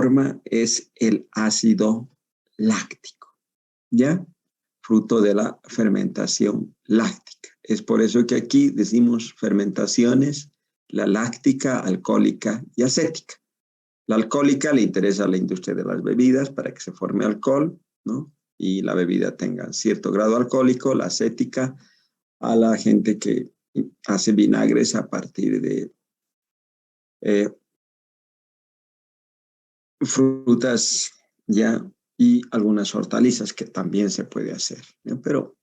forma es el ácido láctico, ¿ya? Fruto de la fermentación láctica. Es por eso que aquí decimos fermentaciones, la láctica, alcohólica y acética. La alcohólica le interesa a la industria de las bebidas para que se forme alcohol, ¿no? Y la bebida tenga cierto grado alcohólico. La acética a la gente que hace vinagres a partir de frutas, ya, y algunas hortalizas que también se puede hacer, ¿no? Pero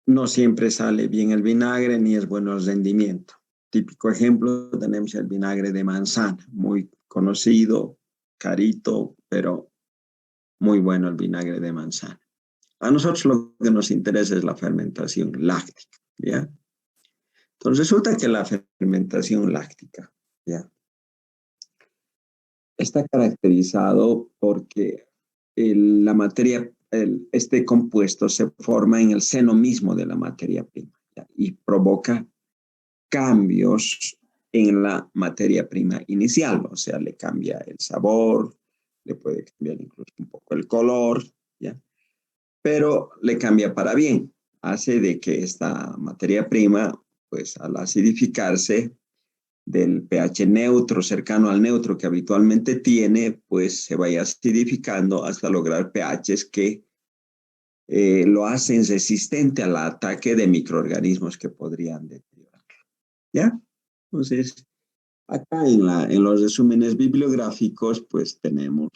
no siempre sale bien el vinagre ni es bueno el rendimiento. Típico ejemplo tenemos el vinagre de manzana, muy conocido, carito, pero muy bueno el vinagre de manzana. A nosotros lo que nos interesa es la fermentación láctica, ¿ya? Entonces resulta que la fermentación láctica, ¿ya? Está caracterizado porque la materia, este compuesto se forma en el seno mismo de la materia prima, ¿ya? Y provoca cambios en la materia prima inicial, o sea, le cambia el sabor, le puede cambiar incluso un poco el color, ¿ya? Pero le cambia para bien, hace de que esta materia prima, pues al acidificarse del pH neutro, cercano al neutro que habitualmente tiene, pues se vaya acidificando hasta lograr pHs que lo hacen resistente al ataque de microorganismos que podrían deteriorarlo, ¿ya? Entonces, acá en los resúmenes bibliográficos, pues tenemos,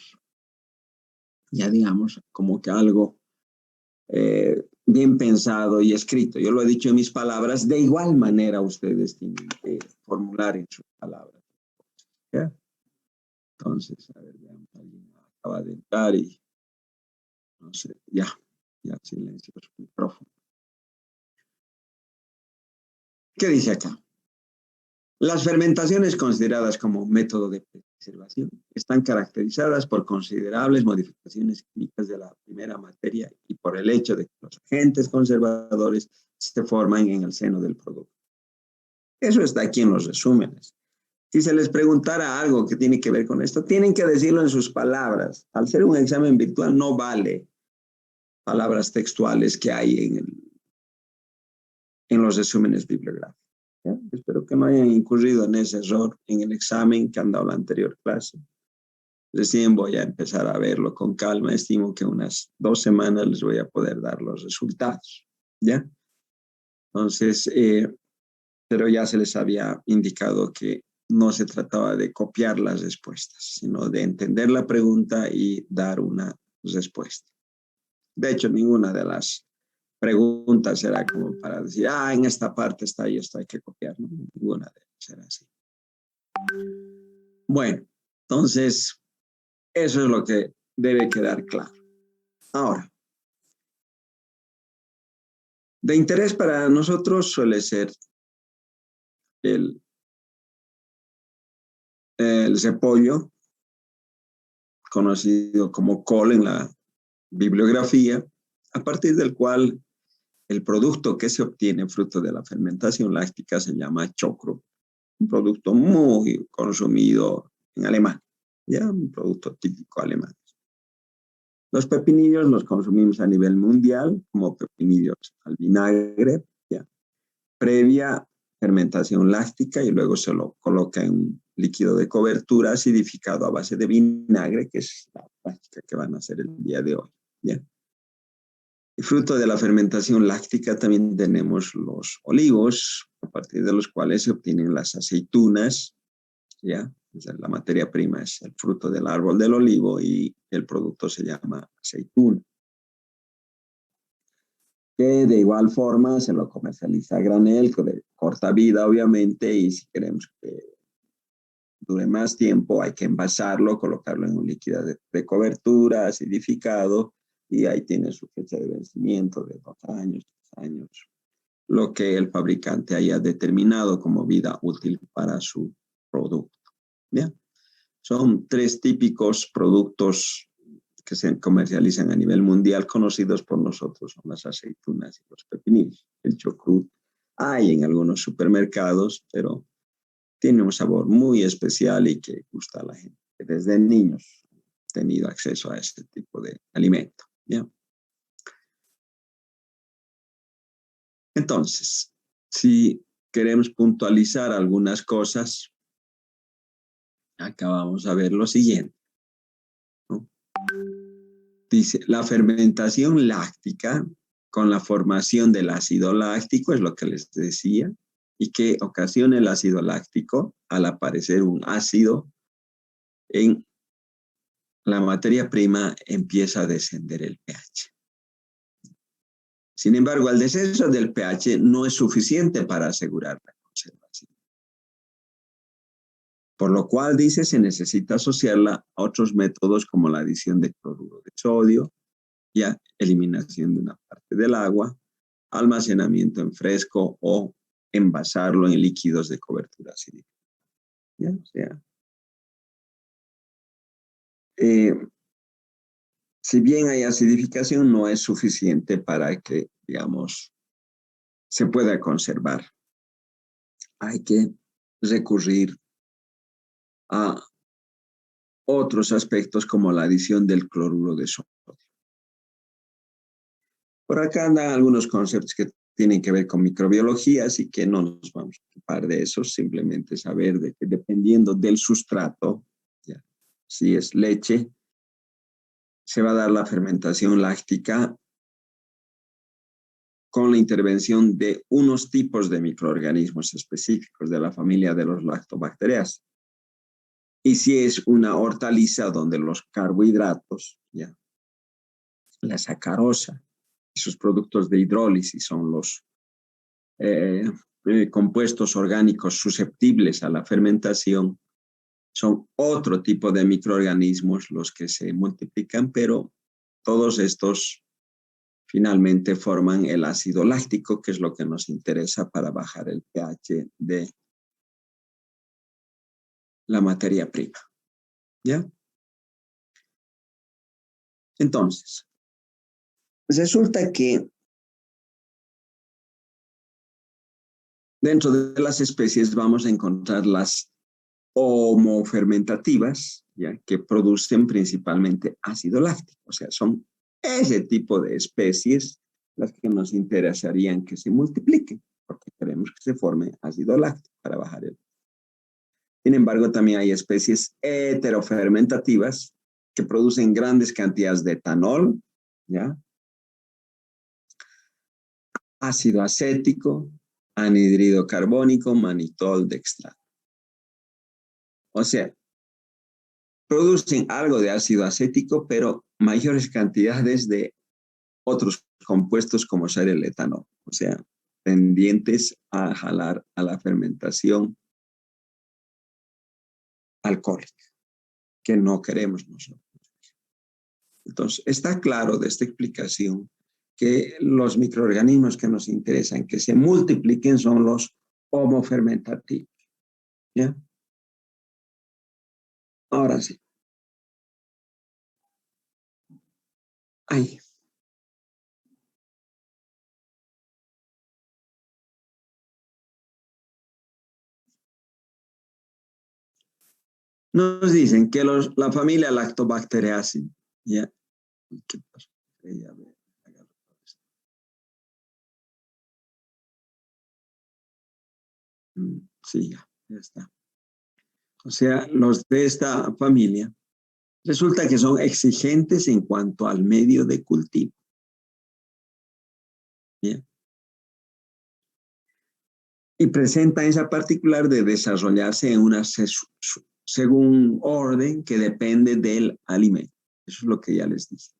ya digamos, como que algo bien pensado y escrito. Yo lo he dicho en mis palabras, de igual manera ustedes tienen que formular en sus palabras, ¿ya? Entonces, a ver, veamos, alguien acaba de entrar y, no sé, ya silencio su micrófono. ¿Qué dice acá? Las fermentaciones consideradas como método de preservación están caracterizadas por considerables modificaciones químicas de la primera materia y por el hecho de que los agentes conservadores se forman en el seno del producto. Eso está aquí en los resúmenes. Si se les preguntara algo que tiene que ver con esto, tienen que decirlo en sus palabras. Al ser un examen virtual no vale palabras textuales que hay en los resúmenes bibliográficos. ¿Ya? Espero que no hayan incurrido en ese error en el examen que han dado la anterior clase. Recién voy a empezar a verlo con calma. Estimo que unas 2 semanas les voy a poder dar los resultados. ¿Ya? Entonces, pero ya se les había indicado que no se trataba de copiar las respuestas, sino de entender la pregunta y dar una respuesta. De hecho, ninguna de las preguntas era como para decir, en esta parte está y esto hay que copiar, ¿no? Ninguna de ellas era así. Bueno, entonces, eso es lo que debe quedar claro. Ahora, de interés para nosotros suele ser el repollo, conocido como col en la bibliografía, a partir del cual el producto que se obtiene fruto de la fermentación láctica se llama choclo, un producto muy consumido en Alemania, ya un producto típico alemán. Los pepinillos los consumimos a nivel mundial como pepinillos al vinagre, ya, previa fermentación láctica y luego se lo coloca en un líquido de cobertura acidificado a base de vinagre, que es la práctica que van a hacer el día de hoy, ya. Y fruto de la fermentación láctica también tenemos los olivos, a partir de los cuales se obtienen las aceitunas, ¿ya? O sea, la materia prima es el fruto del árbol del olivo y el producto se llama aceituna. Que de igual forma se lo comercializa a granel, de corta vida obviamente, y si queremos que dure más tiempo hay que envasarlo, colocarlo en un líquido de cobertura, acidificado, y ahí tiene su fecha de vencimiento de 2 años, 3 años, lo que el fabricante haya determinado como vida útil para su producto. ¿Bien? Son 3 típicos productos que se comercializan a nivel mundial conocidos por nosotros, son las aceitunas y los pepinillos. El chucrut hay en algunos supermercados, pero tiene un sabor muy especial y que gusta a la gente. que desde niños han tenido acceso a este tipo de alimento. ¿Ya? Entonces, si queremos puntualizar algunas cosas, acá vamos a ver lo siguiente, ¿no? Dice, la fermentación láctica con la formación del ácido láctico, es lo que les decía, y que ocasiona el ácido láctico al aparecer un ácido en la materia prima, empieza a descender el pH. Sin embargo, el descenso del pH no es suficiente para asegurar la conservación. Por lo cual, dice, se necesita asociarla a otros métodos como la adición de cloruro de sodio, ya eliminación de una parte del agua, almacenamiento en fresco o envasarlo en líquidos de cobertura acídica. ¿Ya? O sea, si bien hay acidificación, no es suficiente para que, digamos, se pueda conservar. Hay que recurrir a otros aspectos como la adición del cloruro de sodio. Por acá andan algunos conceptos que tienen que ver con microbiología, así que no nos vamos a ocupar de eso, simplemente saber de que dependiendo del sustrato, ya, si es leche, se va a dar la fermentación láctica con la intervención de unos tipos de microorganismos específicos de la familia de los lactobacterias. Y si es una hortaliza donde los carbohidratos, ya, la sacarosa y sus productos de hidrólisis son los compuestos orgánicos susceptibles a la fermentación, son otro tipo de microorganismos los que se multiplican, pero todos estos finalmente forman el ácido láctico, que es lo que nos interesa para bajar el pH de la materia prima. ¿Ya? Entonces, resulta que dentro de las especies vamos a encontrar las homofermentativas, ¿ya? Que producen principalmente ácido láctico. O sea, son ese tipo de especies las que nos interesarían que se multipliquen, porque queremos que se forme ácido láctico para bajar el. Sin embargo, también hay especies heterofermentativas que producen grandes cantidades de etanol, ¿ya? Ácido acético, anhidrido carbónico, manitol, dextrato. O sea, producen algo de ácido acético, pero mayores cantidades de otros compuestos como ser el etanol. O sea, tendientes a jalar a la fermentación alcohólica, que no queremos nosotros. Entonces, está claro de esta explicación que los microorganismos que nos interesan que se multipliquen son los homofermentativos. ¿Ya? Ahora sí. Ahí. Nos dicen que la familia Lactobacteriaceae, ¿ya? ¿Qué pasa? Sí, ya está. O sea, los de esta familia resulta que son exigentes en cuanto al medio de cultivo. ¿Bien? Y presenta esa particular de desarrollarse en una según orden que depende del alimento. Eso es lo que ya les dije.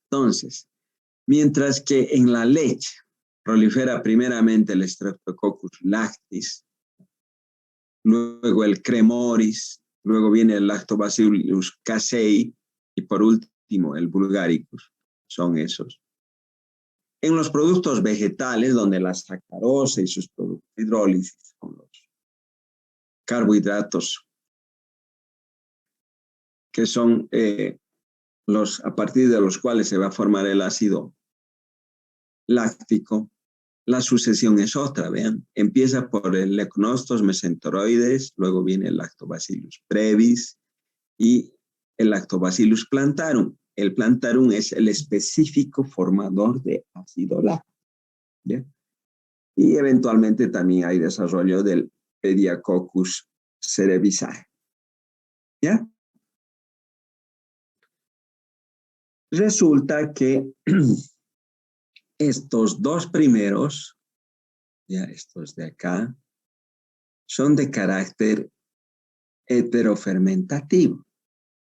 Entonces, mientras que en la leche prolifera primeramente el Streptococcus lactis, luego el Cremoris, luego viene el Lactobacillus casei y por último el Bulgaricus. Son esos. En los productos vegetales, donde la sacarosa y sus productos de hidrólisis son los carbohidratos, que son a partir de los cuales se va a formar el ácido láctico, la sucesión es otra, vean. Empieza por el Lecnostos mesentoroides, luego viene el Lactobacillus brevis y el Lactobacillus plantarum. El plantarum es el específico formador de ácido láctico, ¿ya? Y eventualmente también hay desarrollo del Pediococcus cerevisiae, ¿ya? Resulta que estos dos primeros, ya estos de acá, son de carácter heterofermentativo,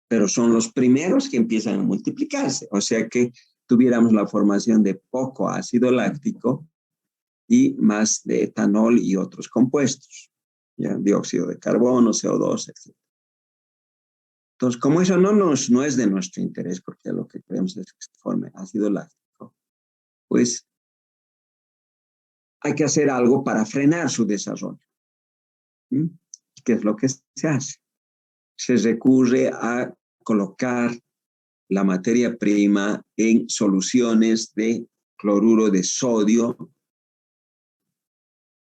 pero son los primeros que empiezan a multiplicarse. O sea que tuviéramos la formación de poco ácido láctico y más de etanol y otros compuestos, ¿ya? Dióxido de carbono, CO2, etc. Entonces, como eso no es de nuestro interés, porque lo que queremos es que se forme ácido láctico, pues hay que hacer algo para frenar su desarrollo. ¿Mm? ¿Qué es lo que se hace? Se recurre a colocar la materia prima en soluciones de cloruro de sodio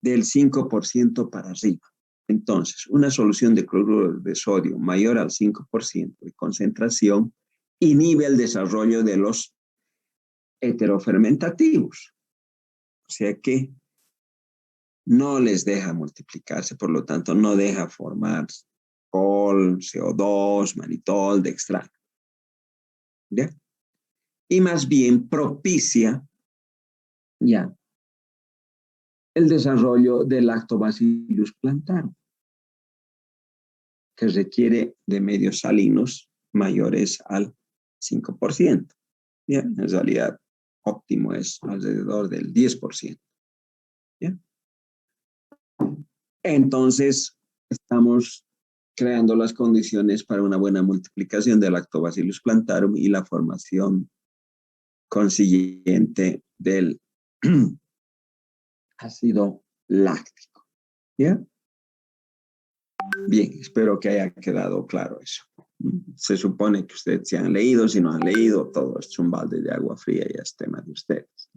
del 5% para arriba. Entonces, una solución de cloruro de sodio mayor al 5% de concentración inhibe el desarrollo de los heterofermentativos. O sea que no les deja multiplicarse, por lo tanto, no deja formar alcohol, CO2, manitol, dextrano, ¿ya? Y más bien propicia, ya, el desarrollo del Lactobacillus plantarum, que requiere de medios salinos mayores al 5%. ¿Ya? En realidad, óptimo es alrededor del 10%. ¿Ya? Entonces, estamos creando las condiciones para una buena multiplicación del Lactobacillus plantarum y la formación consiguiente del ácido láctico. ¿Ya? Bien, espero que haya quedado claro eso. Se supone que ustedes se han leído, si no han leído, todo es un balde de agua fría y es tema de ustedes.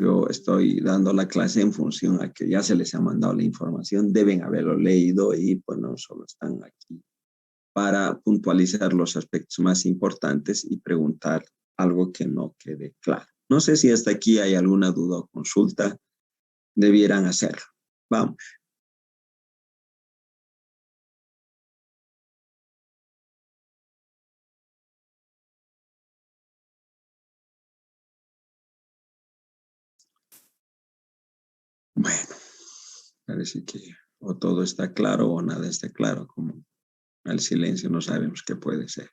Yo estoy dando la clase en función a que ya se les ha mandado la información, deben haberlo leído y pues no solo están aquí para puntualizar los aspectos más importantes y preguntar algo que no quede claro. No sé si hasta aquí hay alguna duda o consulta, debieran hacerlo. Vamos. Bueno, parece que o todo está claro o nada está claro, como el silencio no sabemos qué puede ser.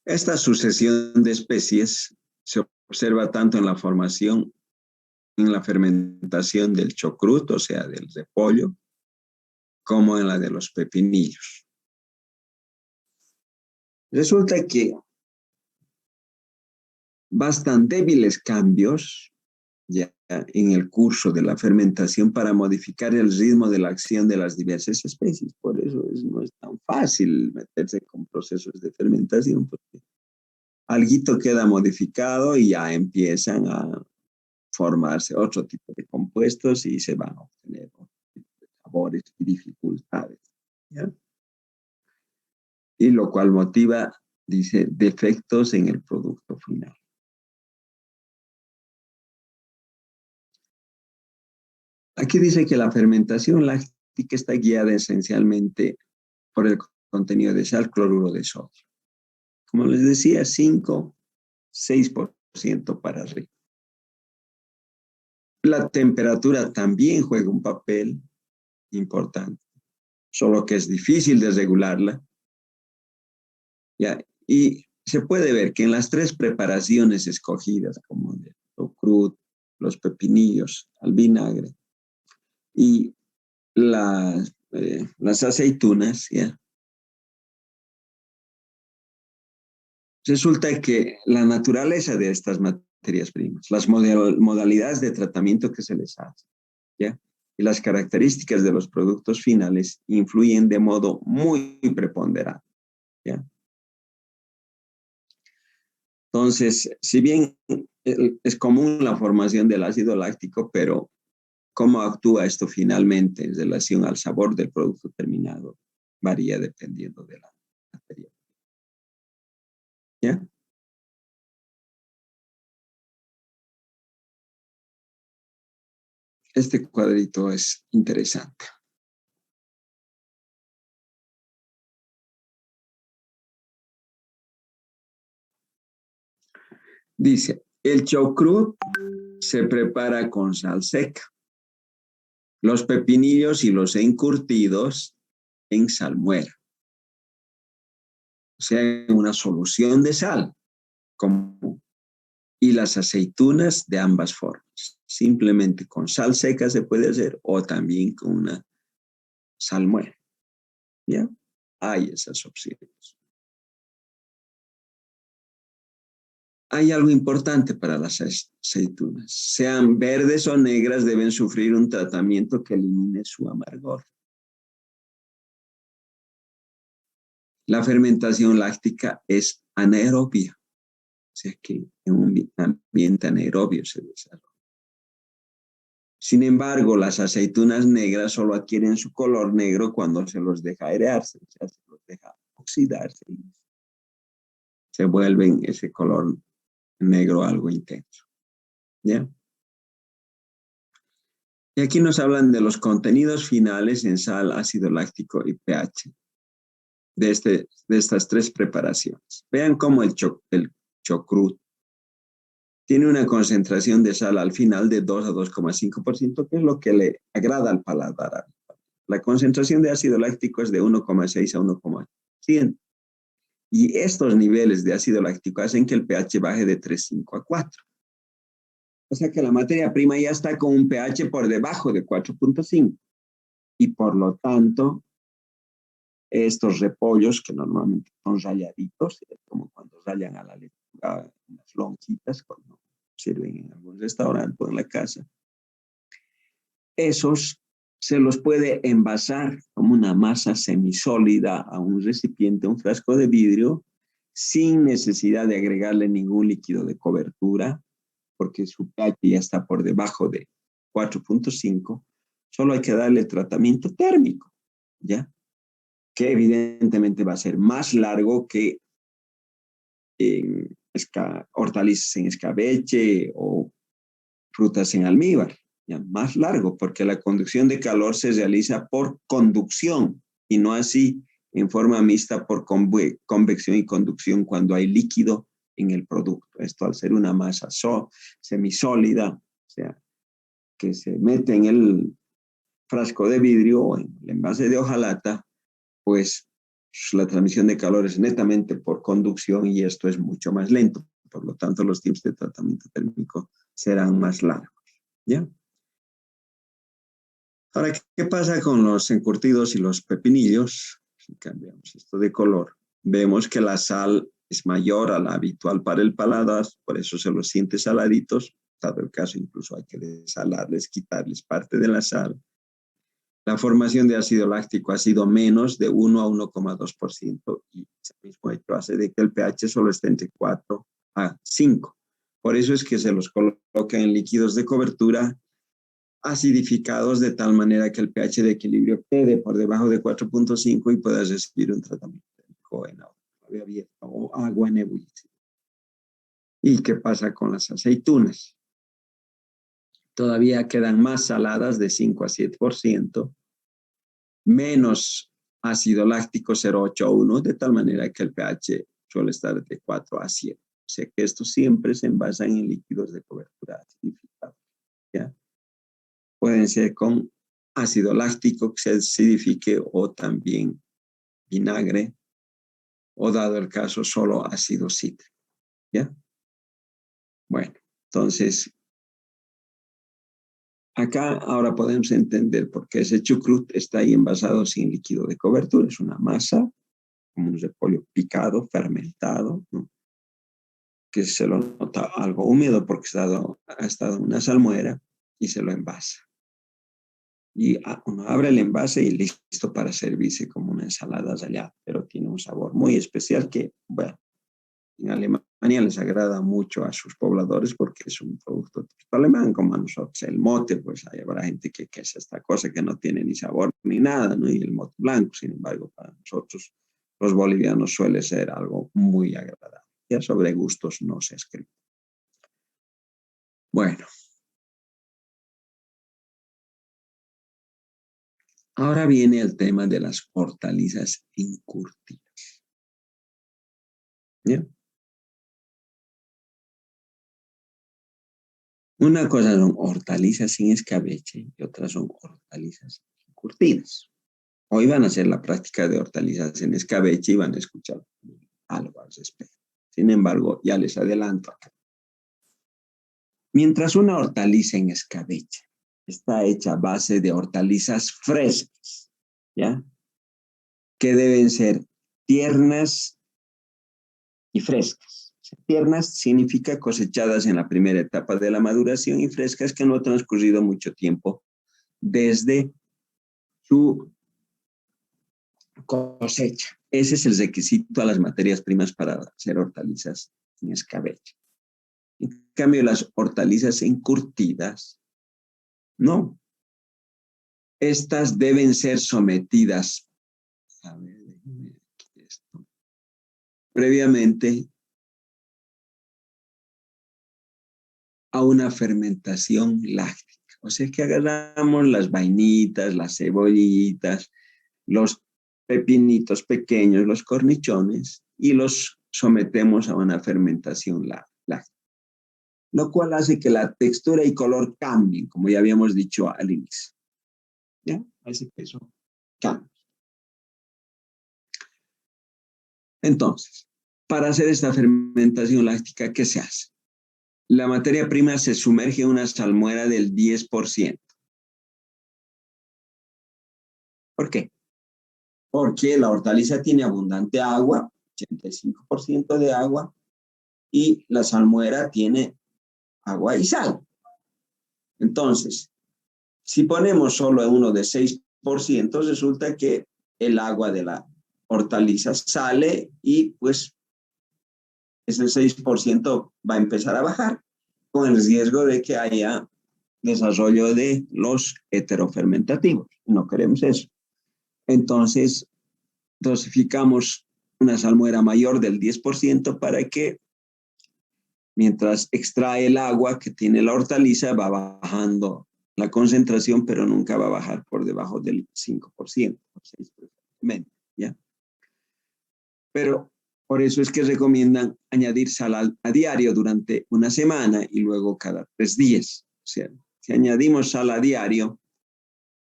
Esta sucesión de especies se observa tanto en la formación, en la fermentación del chocrut, o sea, del repollo, como en la de los pepinillos. Resulta que bastan débiles cambios ya en el curso de la fermentación para modificar el ritmo de la acción de las diversas especies. Por eso no es tan fácil meterse con procesos de fermentación, porque alguito queda modificado y ya empiezan a formarse otro tipo de compuestos y se van a obtener otro tipo de sabores y dificultades, ¿ya? Y lo cual motiva, dice, defectos en el producto final. Aquí dice que la fermentación láctica está guiada esencialmente por el contenido de sal, cloruro de sodio. Como les decía, 5-6% para arriba. La temperatura también juega un papel importante, solo que es difícil de regularla. ¿Ya? Y se puede ver que en las tres preparaciones escogidas, como el chocrut, los pepinillos al vinagre y las aceitunas, ¿ya? Resulta que la naturaleza de estas materias primas, las modalidades de tratamiento que se les hace, ¿ya? Y las características de los productos finales influyen de modo muy preponderante, ¿ya? Entonces, si bien es común la formación del ácido láctico, pero cómo actúa esto finalmente en relación al sabor del producto terminado varía dependiendo de la materia. ¿Ya? Este cuadrito es interesante. Dice, el chucrut se prepara con sal seca, los pepinillos y los encurtidos en salmuera, o sea, en una solución de sal, como, y las aceitunas de ambas formas. Simplemente con sal seca se puede hacer o también con una salmuera. ¿Ya? Hay esas opciones. Hay algo importante para las aceitunas. Sean verdes o negras, deben sufrir un tratamiento que elimine su amargor. La fermentación láctica es anaerobia, o sea que en un ambiente anaerobio se desarrolla. Sin embargo, las aceitunas negras solo adquieren su color negro cuando se los deja airearse, o sea, se los deja oxidarse y se vuelven ese color negro algo intenso. ¿Ya? Y aquí nos hablan de los contenidos finales en sal, ácido láctico y pH de estas tres preparaciones. Vean cómo el chucrut tiene una concentración de sal al final de 2 a 2,5%, que es lo que le agrada al paladar. La concentración de ácido láctico es de 1,6 a 1,100. Y estos niveles de ácido láctico hacen que el pH baje de 3,5 a 4. O sea que la materia prima ya está con un pH por debajo de 4,5. Y por lo tanto, estos repollos, que normalmente son ralladitos, como cuando rayan a la lechuga, unas lonjitas, cuando sirven en algún restaurante o en la casa, esos se los puede envasar como una masa semisólida a un recipiente, un frasco de vidrio, sin necesidad de agregarle ningún líquido de cobertura, porque su pH ya está por debajo de 4,5. Solo hay que darle el tratamiento térmico, ¿ya? Que evidentemente va a ser más largo que en hortalizas en escabeche o frutas en almíbar. Ya, más largo, porque la conducción de calor se realiza por conducción y no así en forma mixta por convección y conducción cuando hay líquido en el producto. Esto al ser una masa semisólida, o sea, que se mete en el frasco de vidrio o en el envase de hojalata, pues la transmisión de calor es netamente por conducción y esto es mucho más lento. Por lo tanto, los tiempos de tratamiento térmico serán más largos. ¿Ya? Ahora, ¿qué pasa con los encurtidos y los pepinillos? Si cambiamos esto de color, vemos que la sal es mayor a la habitual para el paladar, por eso se los siente saladitos. Dado el caso, incluso hay que desalarles, quitarles parte de la sal. La formación de ácido láctico ha sido menos de 1 a 1,2% y ese mismo hecho hace de que el pH solo esté entre 4 a 5. Por eso es que se los coloca en líquidos de cobertura acidificados de tal manera que el pH de equilibrio quede por debajo de 4,5 y puedas recibir un tratamiento en agua abierta o agua en ebullición. ¿Y qué pasa con las aceitunas? Todavía quedan más saladas de 5 a 7%, menos ácido láctico 0,8 a 1, de tal manera que el pH suele estar de 4 a 7. O sea que estos siempre se envasan en líquidos de cobertura acidificados. ¿Ya? Pueden ser con ácido láctico que se acidifique o también vinagre o dado el caso solo ácido cítrico. ¿Ya? Bueno, entonces acá ahora podemos entender por qué ese chucrut está ahí envasado sin líquido de cobertura. Es una masa, como un repollo picado, fermentado, ¿no? Que se lo nota algo húmedo porque ha estado en una salmuera y se lo envasa. Y uno abre el envase y listo para servirse como una ensalada rallada, pero tiene un sabor muy especial que, bueno, en Alemania Alemania les agrada mucho a sus pobladores porque es un producto típico alemán, como a nosotros. El mote, pues hay habrá gente que es esta cosa que no tiene ni sabor ni nada, ¿no? Y el mote blanco, sin embargo, para nosotros, los bolivianos, suele ser algo muy agradable. Ya sobre gustos no se escribe. Bueno. Ahora viene el tema de las hortalizas encurtidas. ¿Ya? Una cosa son hortalizas sin escabeche y otras son hortalizas encurtidas. Hoy van a hacer la práctica de hortalizas en escabeche y van a escuchar algo al respecto. Sin embargo, ya les adelanto acá. Mientras una hortaliza en escabeche está hecha a base de hortalizas frescas, ¿ya? Que deben ser tiernas y frescas. Tiernas significa cosechadas en la primera etapa de la maduración y frescas que no ha transcurrido mucho tiempo desde su cosecha. Ese es el requisito a las materias primas para hacer hortalizas en escabeche. En cambio, las hortalizas encurtidas, no. Estas deben ser sometidas, a ver, déjame aquí esto, previamente a una fermentación láctica. O sea que agarramos las vainitas, las cebollitas, los pepinitos pequeños, los cornichones, y los sometemos a una fermentación láctica, lo cual hace que la textura y color cambien, como ya habíamos dicho al inicio. ¿Ya? Hace que eso cambie. Entonces, para hacer esta fermentación láctica, ¿qué se hace? La materia prima se sumerge en una salmuera del 10%. ¿Por qué? Porque la hortaliza tiene abundante agua, 85% de agua, y la salmuera tiene agua y sal. Entonces, si ponemos solo uno de 6%, resulta que el agua de la hortaliza sale y pues ese 6% va a empezar a bajar con el riesgo de que haya desarrollo de los heterofermentativos. No queremos eso. Entonces, dosificamos una salmuera mayor del 10% para que mientras extrae el agua que tiene la hortaliza, va bajando la concentración, pero nunca va a bajar por debajo del 5%, 6%, ¿ya? Pero por eso es que recomiendan añadir sal a diario durante una semana y luego cada 3 días. O sea, si añadimos sal a diario,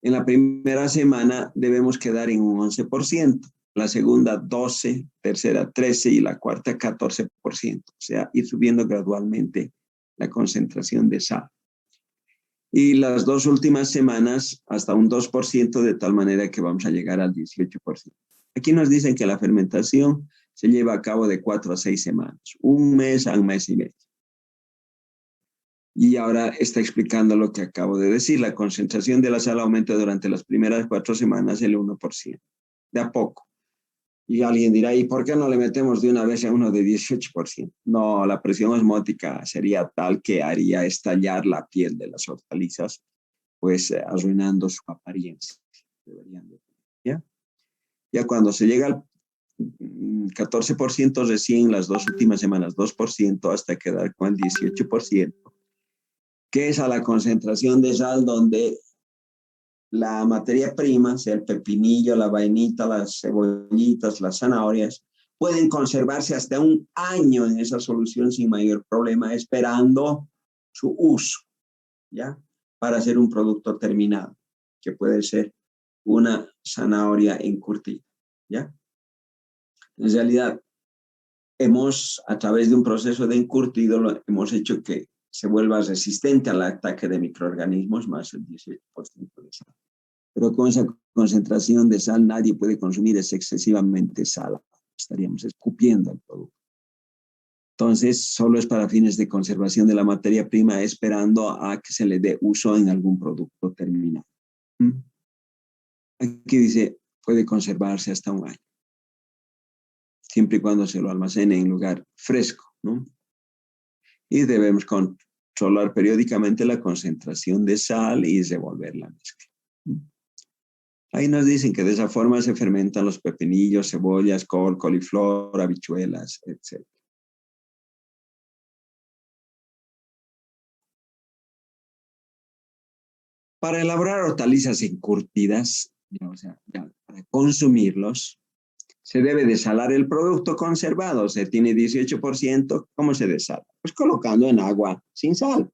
en la primera semana debemos quedar en un 11%, la segunda 12%, tercera 13% y la cuarta 14%. O sea, ir subiendo gradualmente la concentración de sal. Y las 2 últimas semanas hasta un 2%, de tal manera que vamos a llegar al 18%. Aquí nos dicen que la fermentación se lleva a cabo de 4 a 6 semanas, un mes a un mes y medio. Y ahora está explicando lo que acabo de decir. La concentración de la sal aumenta durante las primeras 4 semanas el 1%, de a poco. Y alguien dirá, ¿y por qué no le metemos de una vez a uno de 18%? No, la presión osmótica sería tal que haría estallar la piel de las hortalizas, pues arruinando su apariencia. ¿Ya? Ya cuando se llega al 14% recién, las 2 últimas semanas 2%, hasta quedar con el 18%, que es a la concentración de sal donde la materia prima, sea el pepinillo, la vainita, las cebollitas, las zanahorias, pueden conservarse hasta un año en esa solución sin mayor problema, esperando su uso, ¿ya? Para hacer un producto terminado, que puede ser una zanahoria encurtida, ¿ya? En realidad, a través de un proceso de encurtido, hemos hecho que se vuelva resistente al ataque de microorganismos, más el 18% de sal. Pero con esa concentración de sal nadie puede consumir, es excesivamente sal. Estaríamos escupiendo el producto. Entonces, solo es para fines de conservación de la materia prima, esperando a que se le dé uso en algún producto terminado. Aquí dice, puede conservarse hasta un año, siempre y cuando se lo almacene en lugar fresco. ¿no? Y debemos controlar periódicamente la concentración de sal y revolver la mezcla. Ahí nos dicen que de esa forma se fermentan los pepinillos, cebollas, col, coliflor, habichuelas, etc. Para elaborar hortalizas encurtidas, o sea, para consumirlos, se debe desalar el producto conservado. Se tiene 18%. ¿Cómo se desala? Pues colocando en agua sin sal,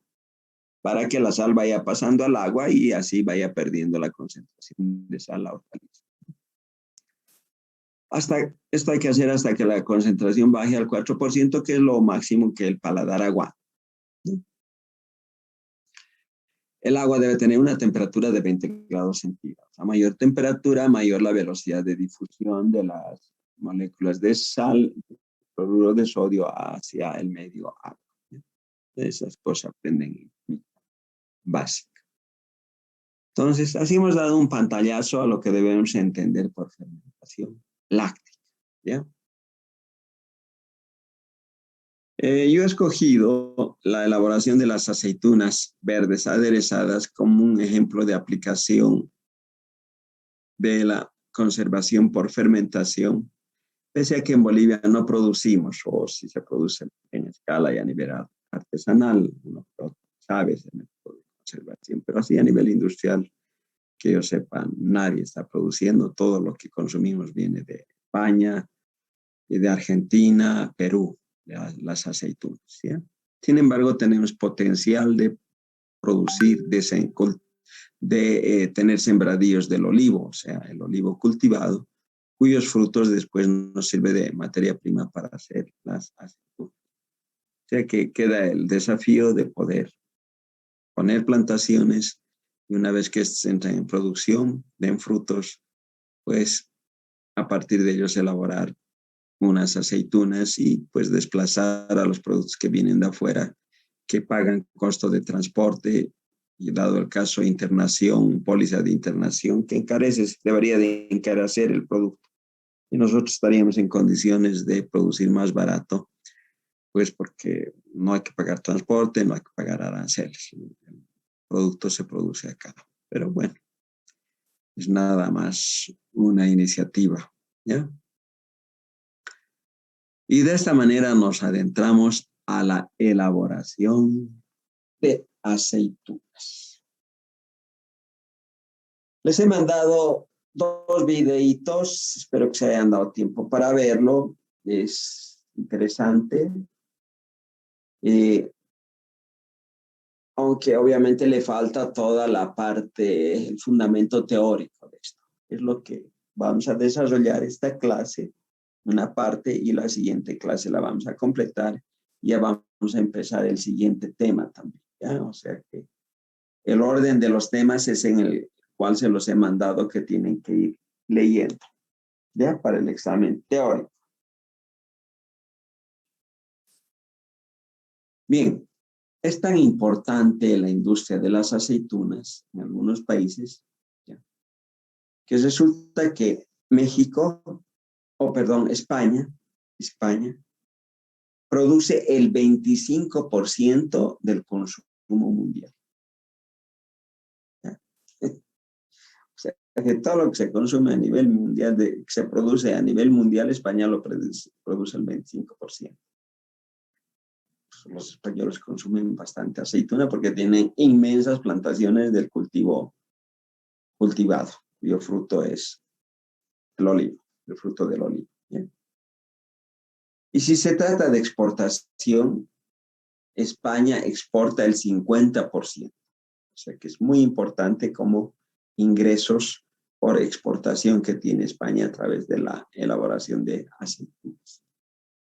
para que la sal vaya pasando al agua y así vaya perdiendo la concentración de sal la hortaliza. Esto hay que hacer hasta que la concentración baje al 4%, que es lo máximo que el paladar aguanta. El agua debe tener una temperatura de 20 grados centígrados. A mayor temperatura, mayor la velocidad de difusión de las moléculas de sal, cloruro de sodio hacia el medio agua. Esas cosas aprenden en básica. Entonces, así hemos dado un pantallazo a lo que debemos entender por fermentación láctica. ¿Ya? Yo he escogido la elaboración de las aceitunas verdes aderezadas como un ejemplo de aplicación de la conservación por fermentación, pese a que en Bolivia no producimos, o si se produce en escala y a nivel artesanal, uno sabe ese método de conservación, pero así a nivel industrial, que yo sepa, nadie está produciendo. Todo lo que consumimos viene de España y de Argentina, Perú, las aceitunas. ¿Sí? Sin embargo, tenemos potencial de producir, de tener sembradíos del olivo, o sea, el olivo cultivado, cuyos frutos después nos sirve de materia prima para hacer las aceitunas. O sea que queda el desafío de poder poner plantaciones y una vez que entren en producción, den frutos, pues a partir de ellos elaborar unas aceitunas y pues desplazar a los productos que vienen de afuera, que pagan costo de transporte y dado el caso internación, póliza de internación, que encarece, debería de encarecer el producto. Y nosotros estaríamos en condiciones de producir más barato, pues porque no hay que pagar transporte, no hay que pagar aranceles. El producto se produce acá. Pero bueno, es nada más una iniciativa, ¿ya? Y de esta manera nos adentramos a la elaboración de aceitunas. Les he mandado dos videitos, espero que se hayan dado tiempo para verlo, es interesante. Aunque obviamente le falta toda la parte, el fundamento teórico de esto. Es lo que vamos a desarrollar esta clase, una parte, y la siguiente clase la vamos a completar. Ya vamos a empezar el siguiente tema también, ¿ya? O sea que el orden de los temas es en el cual se los he mandado que tienen que ir leyendo, ¿ya? Para el examen teórico. Bien, es tan importante la industria de las aceitunas en algunos países, ¿ya? Que resulta que México, España, produce el 25% del consumo mundial. ¿Ya? O sea, que todo lo que se consume a nivel mundial, que se produce a nivel mundial, España lo produce el 25%. Los españoles consumen bastante aceituna porque tienen inmensas plantaciones del cultivo cultivado, cuyo fruto es el olivo, el fruto del olivo. ¿Bien? Y si se trata de exportación, España exporta el 50%. O sea que es muy importante como ingresos por exportación que tiene España a través de la elaboración de aceitunas,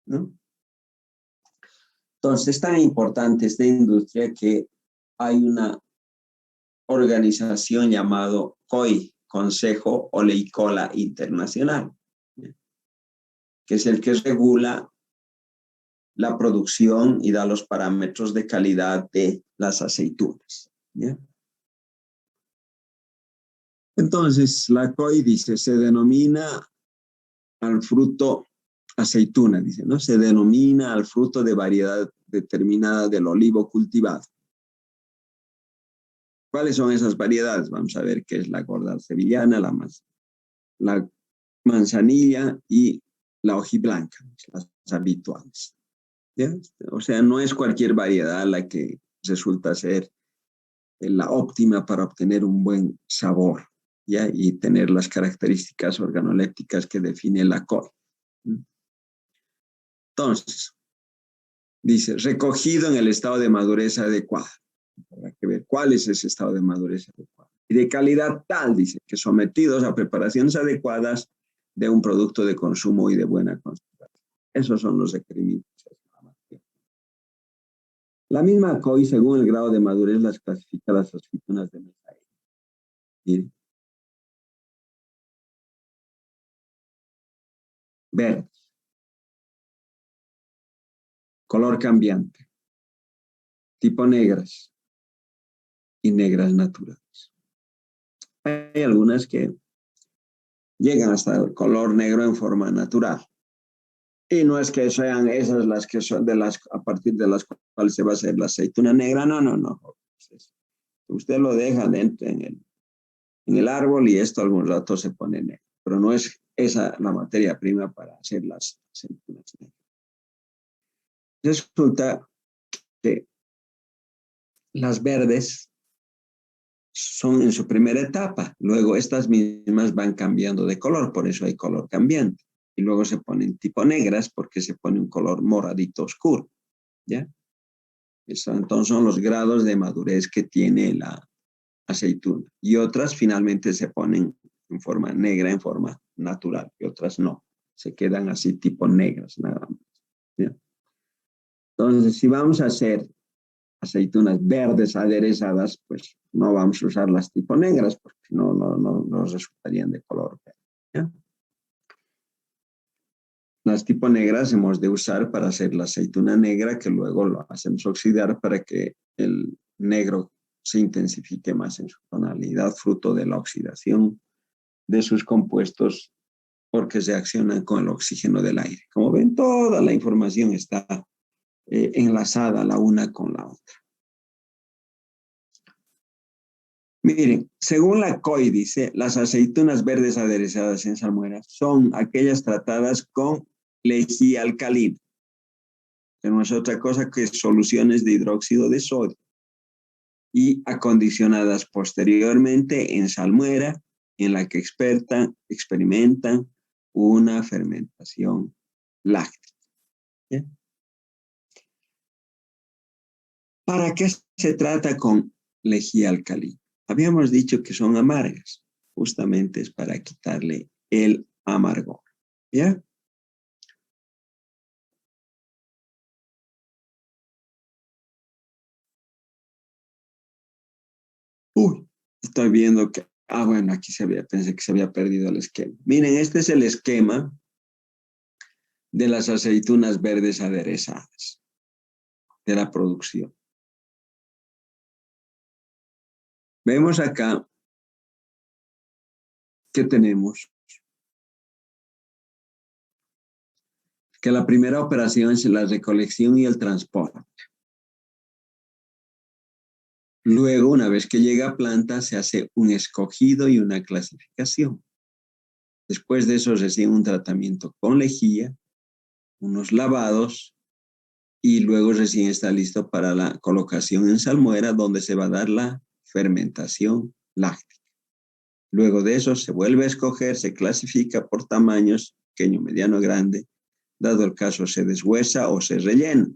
¿no? Entonces, es tan importante esta industria que hay una organización llamado COI, Consejo Oleícola Internacional, que es el que regula la producción y da los parámetros de calidad de las aceitunas. ¿Ya? Entonces, la COI dice, se denomina al fruto aceituna, dice, ¿no? Se denomina al fruto de variedad determinada del olivo cultivado. ¿Cuáles son esas variedades? Vamos a ver qué es la gorda sevillana, la manzanilla y la hojiblanca, las habituales. ¿Ya? O sea, no es cualquier variedad la que resulta ser la óptima para obtener un buen sabor, ¿ya? Y tener las características organolépticas que define la COI. Entonces, dice, recogido en el estado de madurez adecuada. Habrá que ver cuál es ese estado de madurez adecuada. Y de calidad tal, dice, que sometidos a preparaciones adecuadas de un producto de consumo y de buena conservación. Esos son los requerimientos. La misma COI, según el grado de madurez, las clasifica las aceitunas de mesa. Miren. Verdes. Color cambiante. Tipo negras. Y negras naturales. Hay algunas que llegan hasta el color negro en forma natural. Y no es que sean esas las que son a partir de las cuales se va a hacer la aceituna negra, no. Usted lo deja dentro en el árbol y esto algún rato se pone negro, pero no es esa la materia prima para hacer las aceitunas negras. Resulta que las verdes son en su primera etapa, luego estas mismas van cambiando de color, por eso hay color cambiante, y luego se ponen tipo negras porque se pone un color moradito oscuro, ¿ya? Eso, entonces son los grados de madurez que tiene la aceituna. Y otras finalmente se ponen en forma negra, en forma natural, y otras no. Se quedan así tipo negras, nada más. ¿Ya? Entonces, si vamos a hacer aceitunas verdes aderezadas, pues no vamos a usar las tipo negras, porque no resultarían de color verde. ¿Ya? Las tipo negras hemos de usar para hacer la aceituna negra, que luego lo hacemos oxidar para que el negro se intensifique más en su tonalidad, fruto de la oxidación de sus compuestos, porque se accionan con el oxígeno del aire. Como ven, toda la información está enlazada la una con la otra. Miren, según la COI dice, las aceitunas verdes aderezadas en salmuera son aquellas tratadas con lejía alcalina, que no es otra cosa que soluciones de hidróxido de sodio, y acondicionadas posteriormente en salmuera, en la que experimentan una fermentación láctea. ¿Bien? ¿Para qué se trata con lejía alcalina? Habíamos dicho que son amargas, justamente es para quitarle el amargor. ¿Ya? Uy, estoy viendo que, bueno, aquí pensé que se había perdido el esquema. Miren, este es el esquema de las aceitunas verdes aderezadas, de la producción. Vemos acá que tenemos que la primera operación es la recolección y el transporte. Luego, una vez que llega a planta, se hace un escogido y una clasificación. Después de eso recibe un tratamiento con lejía, unos lavados y luego recién está listo para la colocación en salmuera donde se va a dar la fermentación láctea. Luego de eso se vuelve a escoger, se clasifica por tamaños, pequeño, mediano, grande. Dado el caso se deshuesa o se rellena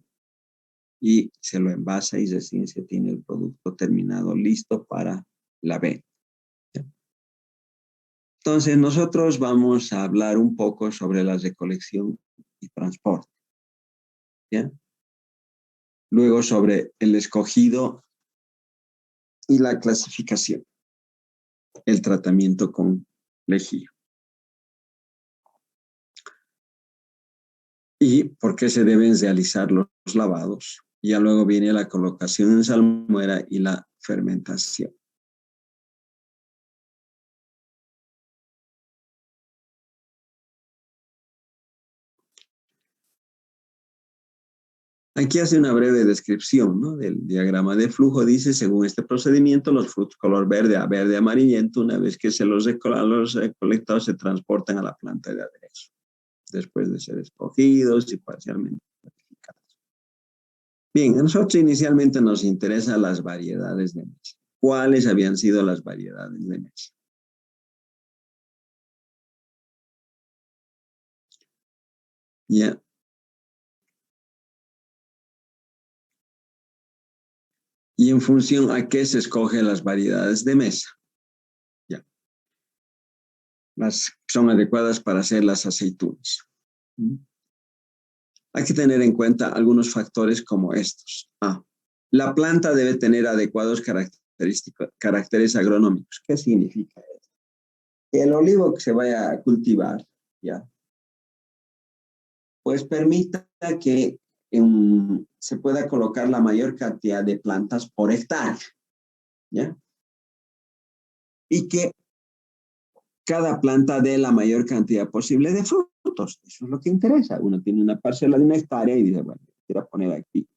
y se lo envasa y recién se tiene el producto terminado listo para la venta. Entonces, nosotros vamos a hablar un poco sobre la recolección y transporte. ¿Ya? Luego sobre el escogido y la clasificación, el tratamiento con lejía. Y por qué se deben realizar los lavados. Y ya luego viene la colocación en salmuera y la fermentación. Aquí hace una breve descripción, ¿no?, del diagrama de flujo. Dice, según este procedimiento, los frutos color verde a verde amarillento, una vez que los recolectados, se transportan a la planta de aderezo, después de ser escogidos y parcialmente clasificados. Bien, a nosotros inicialmente nos interesan las variedades de mesa. ¿Cuáles habían sido las variedades de mesa? Ya. Y en función a qué se escogen las variedades de mesa. Ya. Las son adecuadas para hacer las aceitunas. Hay que tener en cuenta algunos factores como estos. La planta debe tener adecuados caracteres agronómicos. ¿Qué significa eso? El olivo que se vaya a cultivar, ya, pues permita que se pueda colocar la mayor cantidad de plantas por hectárea, ¿ya? Y que cada planta dé la mayor cantidad posible de frutos. Eso es lo que interesa. Uno tiene una parcela de una hectárea y dice, bueno, quiero poner aquí,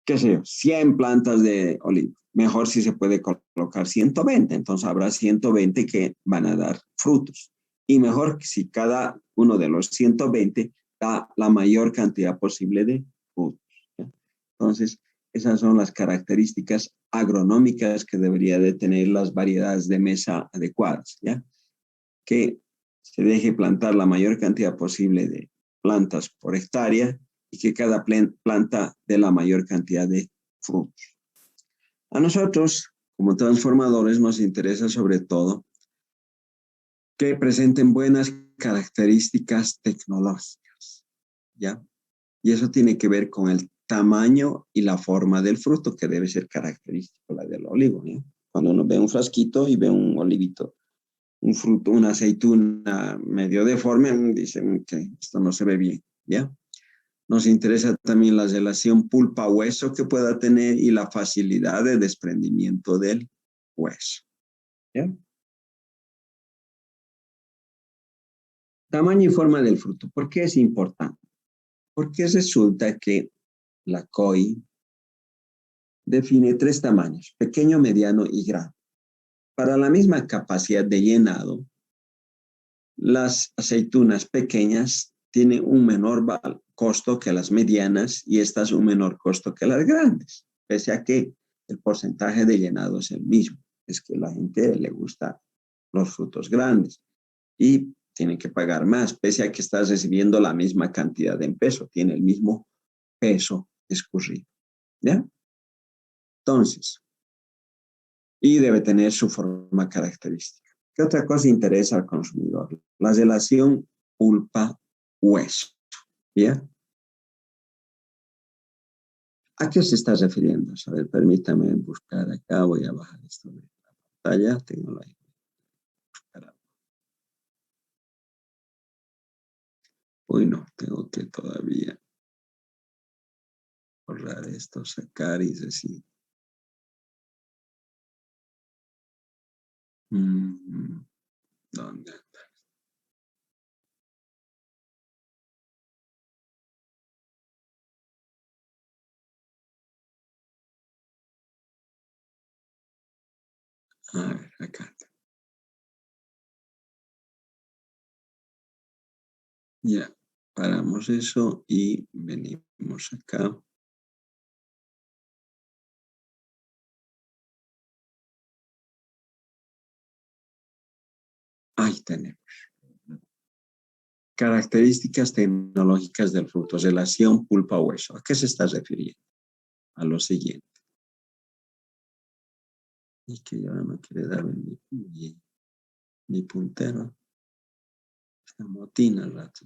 qué sé yo, 100 plantas de olivo. Mejor si se puede colocar 120, entonces habrá 120 que van a dar frutos. Y mejor si cada uno de los 120 da la mayor cantidad posible de frutos, ¿ya? Entonces, esas son las características agronómicas que debería de tener las variedades de mesa adecuadas, ¿ya? Que se deje plantar la mayor cantidad posible de plantas por hectárea y que cada planta dé la mayor cantidad de frutos. A nosotros, como transformadores, nos interesa sobre todo que presenten buenas características tecnológicas, ¿ya? Y eso tiene que ver con el tamaño y la forma del fruto, que debe ser característico la del olivo, ¿ya? Cuando uno ve un frasquito y ve un olivito, un fruto, una aceituna medio deforme, dicen que esto no se ve bien, ¿ya? Nos interesa también la relación pulpa-hueso que pueda tener y la facilidad de desprendimiento del hueso, ¿ya? Tamaño y forma del fruto. ¿Por qué es importante? Porque resulta que la COI define 3 tamaños, pequeño, mediano y grande. Para la misma capacidad de llenado, las aceitunas pequeñas tienen un menor costo que las medianas y estas un menor costo que las grandes, pese a que el porcentaje de llenado es el mismo. Es que a la gente le gusta los frutos grandes y tienen que pagar más, pese a que estás recibiendo la misma cantidad de peso, tiene el mismo peso escurrido, ¿ya? Entonces, y debe tener su forma característica. ¿Qué otra cosa interesa al consumidor? La relación pulpa-hueso, ¿ya? ¿A qué se está refiriendo? A ver, permítame buscar acá, voy a bajar esto de la pantalla, tengo la Uy, no, tengo que todavía borrar esto, sacar y decir. ¿Dónde? A ver, acá. Ya, paramos eso y venimos acá. Ahí tenemos. Características tecnológicas del fruto, relación pulpa-hueso. ¿A qué se está refiriendo? A lo siguiente. Y que ya no quiere darme mi puntero. Se amotina el rato.